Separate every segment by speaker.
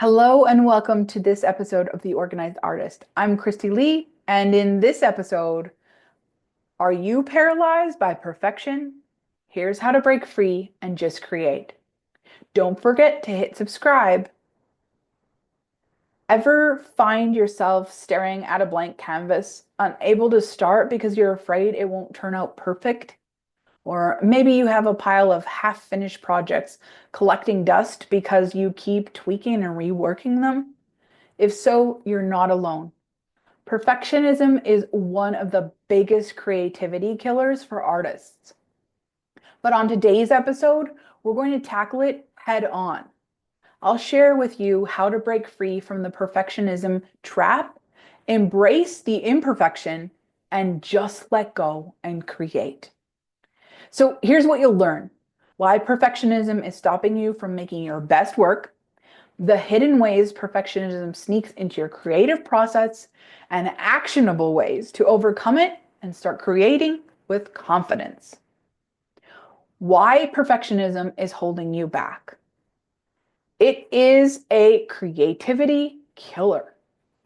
Speaker 1: Hello and welcome to this episode of The Organized Artist. I'm Kristy-Lea, and in this episode, are you paralyzed by perfection? Here's how to break free and just create. Don't forget to hit subscribe. Ever find yourself staring at a blank canvas, unable to start because you're afraid it won't turn out perfect? Or maybe you have a pile of half-finished projects collecting dust because you keep tweaking and reworking them? If so, you're not alone. Perfectionism is one of the biggest creativity killers for artists. But on today's episode, we're going to tackle it head on. I'll share with you how to break free from the perfectionism trap, embrace the imperfection, and just let go and create. So here's what you'll learn: why perfectionism is stopping you from making your best work, the hidden ways perfectionism sneaks into your creative process, and actionable ways to overcome it and start creating with confidence. Why perfectionism is holding you back. It is a creativity killer.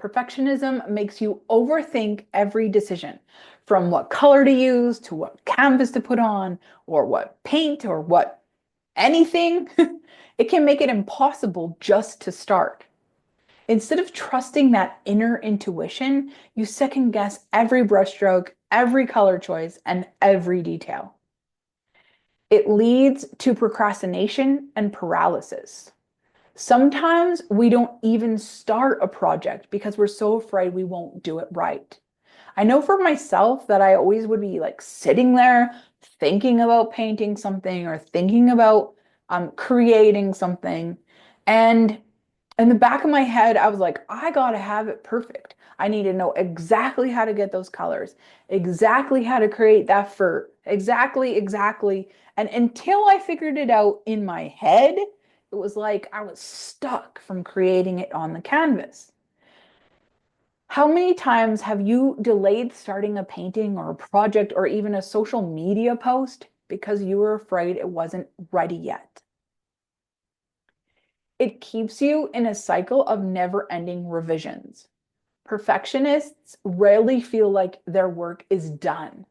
Speaker 1: Perfectionism makes you overthink every decision, from what color to use to what canvas to put on, or what paint, or what anything. It can make it impossible just to start. Instead of trusting that inner intuition, you second guess every brushstroke, every color choice, and every detail. It leads to procrastination and paralysis. Sometimes we don't even start a project because we're so afraid we won't do it right. I know for myself that I always would be like sitting there thinking about painting something or thinking about creating something. And in the back of my head, I was like, I gotta have it perfect. I need to know exactly how to get those colors, exactly how to create that fur, exactly. And until I figured it out in my head, it was like I was stuck from creating it on the canvas. How many times have you delayed starting a painting or a project or even a social media post because you were afraid it wasn't ready yet? It keeps you in a cycle of never-ending revisions. Perfectionists rarely feel like their work is done.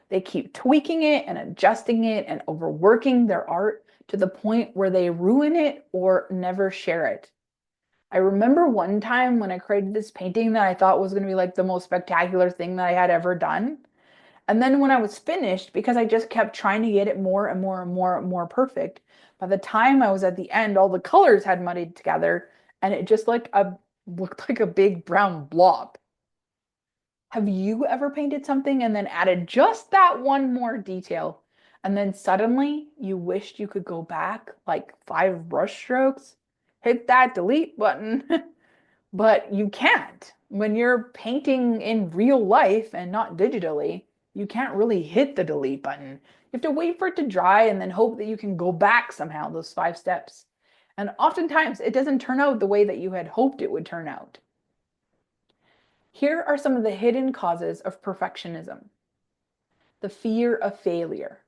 Speaker 1: They keep tweaking it and adjusting it and overworking their art to the point where they ruin it or never share it. I remember one time when I created this painting that I thought was going to be like the most spectacular thing that I had ever done. And then when I was finished, because I just kept trying to get it more and more perfect, by the time I was at the end, all the colors had muddied together and it just looked like a big brown blob. Have you ever painted something and then added just that one more detail, and then suddenly you wished you could go back like 5 brush strokes, hit that delete button, but you can't? When you're painting in real life and not digitally, you can't really hit the delete button. You have to wait for it to dry and then hope that you can go back somehow those 5 steps. And oftentimes it doesn't turn out the way that you had hoped it would turn out. Here are some of the hidden causes of perfectionism. The fear of failure.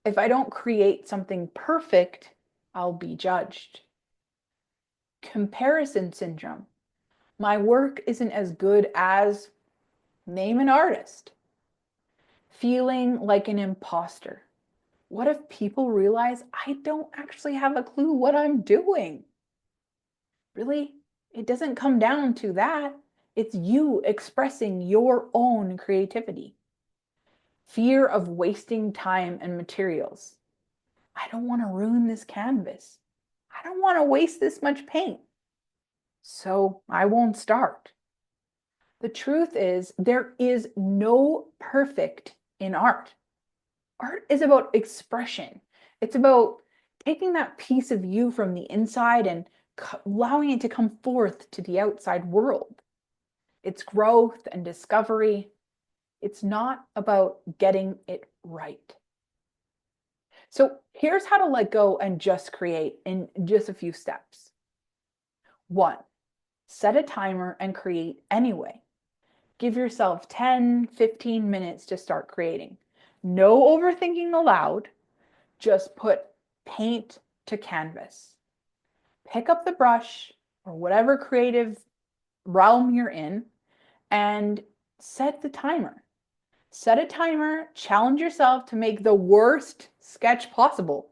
Speaker 1: If I don't create something perfect, I'll be judged. Comparison syndrome. My work isn't as good as, name an artist. Feeling like an imposter. What if people realize I don't actually have a clue what I'm doing? Really? It doesn't come down to that. It's you expressing your own creativity. Fear of wasting time and materials. I don't want to ruin this canvas. I don't want to waste this much paint. So I won't start. The truth is, there is no perfect in art. Art is about expression. It's about taking that piece of you from the inside and allowing it to come forth to the outside world. It's growth and discovery. It's not about getting it right. So here's how to let go and just create in just a few steps. 1, set a timer and create anyway. Give yourself 10, 15 minutes to start creating. No overthinking allowed. Just put paint to canvas. Pick up the brush, or whatever creative realm you're in, and set the timer. Set a timer, challenge yourself to make the worst sketch possible.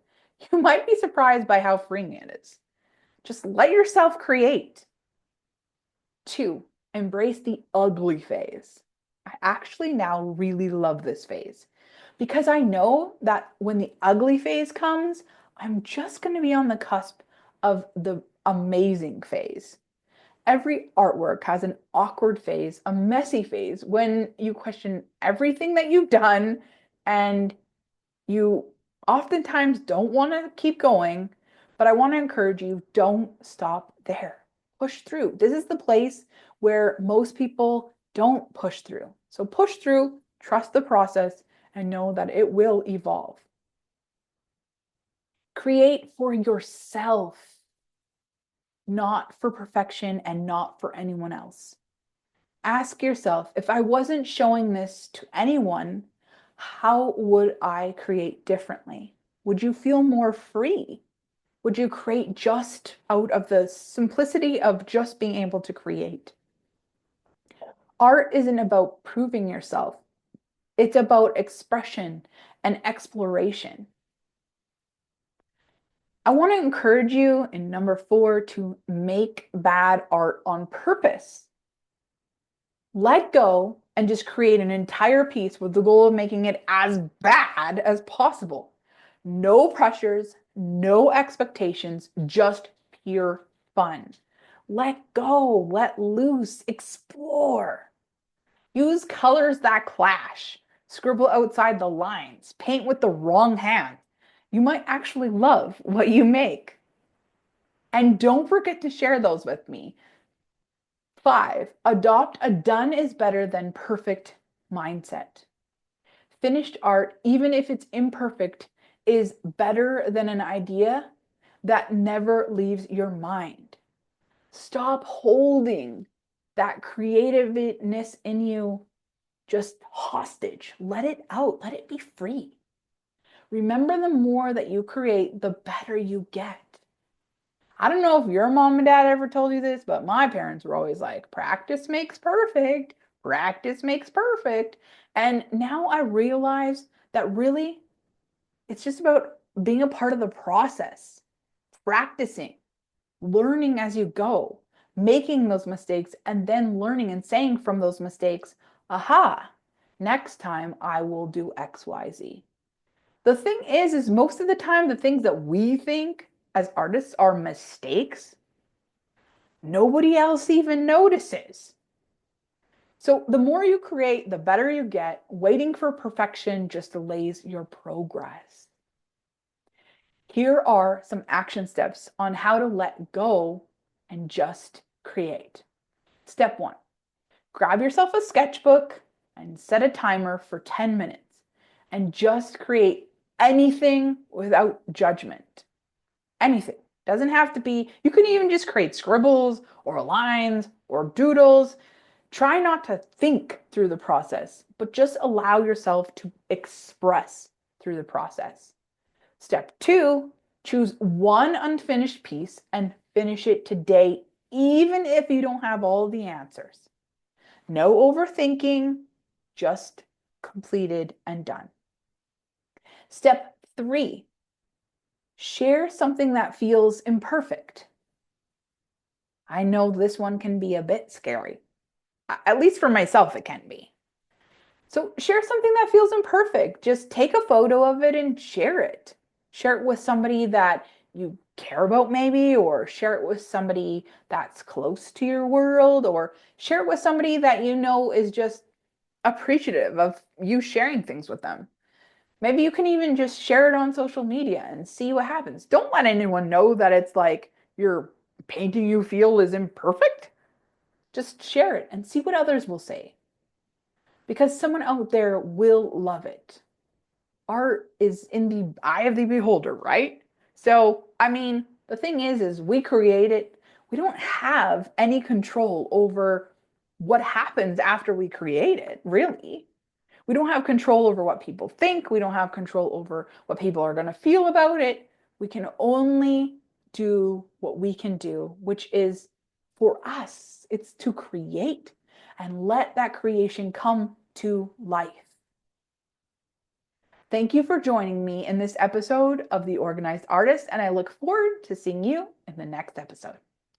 Speaker 1: You might be surprised by how freeing it is. Just let yourself create. 2, embrace the ugly phase. I actually now really love this phase because I know that when the ugly phase comes, I'm just going to be on the cusp of the amazing phase. Every artwork has an awkward phase, a messy phase when you question everything that you've done and you oftentimes don't want to keep going, but I want to encourage you, don't stop there. Push through. This is the place where most people don't push through. So push through, trust the process, and know that it will evolve. Create for yourself, not for perfection and not for anyone else. Ask yourself, if I wasn't showing this to anyone, how would I create differently? Would you feel more free? Would you create just out of the simplicity of just being able to create? Art isn't about proving yourself. It's about expression and exploration. I want to encourage you in number 4 to make bad art on purpose. Let go and just create an entire piece with the goal of making it as bad as possible. No pressures, no expectations, just pure fun. Let go, let loose, explore. Use colors that clash. Scribble outside the lines. Paint with the wrong hand. You might actually love what you make. And don't forget to share those with me. 5, adopt a done is better than perfect mindset. Finished art, even if it's imperfect, is better than an idea that never leaves your mind. Stop holding that creativeness in you just hostage. Let it out, let it be free. Remember, the more that you create, the better you get. I don't know if your mom and dad ever told you this, but my parents were always like, practice makes perfect. Practice makes perfect. And now I realize that really it's just about being a part of the process, practicing, learning as you go, making those mistakes, and then learning and saying from those mistakes, aha, next time I will do XYZ. The thing is most of the time, the things that we think as artists are mistakes, nobody else even notices. So the more you create, the better you get. Waiting for perfection just delays your progress. Here are some action steps on how to let go and just create. Step 1, grab yourself a sketchbook and set a timer for 10 minutes and just create anything without judgment. Anything. Doesn't have to be, you can even just create scribbles or lines or doodles. Try not to think through the process, but just allow yourself to express through the process. Step 2, choose one unfinished piece and finish it today, even if you don't have all the answers. No overthinking, just completed and done. Step 3, share something that feels imperfect. I know this one can be a bit scary. At least for myself, it can be. So share something that feels imperfect. Just take a photo of it and share it. Share it with somebody that you care about maybe, or share it with somebody that's close to your world, or share it with somebody that you know is just appreciative of you sharing things with them. Maybe you can even just share it on social media and see what happens. Don't let anyone know that it's like your painting you feel is imperfect. Just share it and see what others will say. Because someone out there will love it. Art is in the eye of the beholder, right? So, I mean, the thing is we create it. We don't have any control over what happens after we create it, really. We don't have control over what people think. We don't have control over what people are going to feel about it. We can only do what we can do, which is For us, it's to create and let that creation come to life. Thank you for joining me in this episode of The Organized Artist, and I look forward to seeing you in the next episode.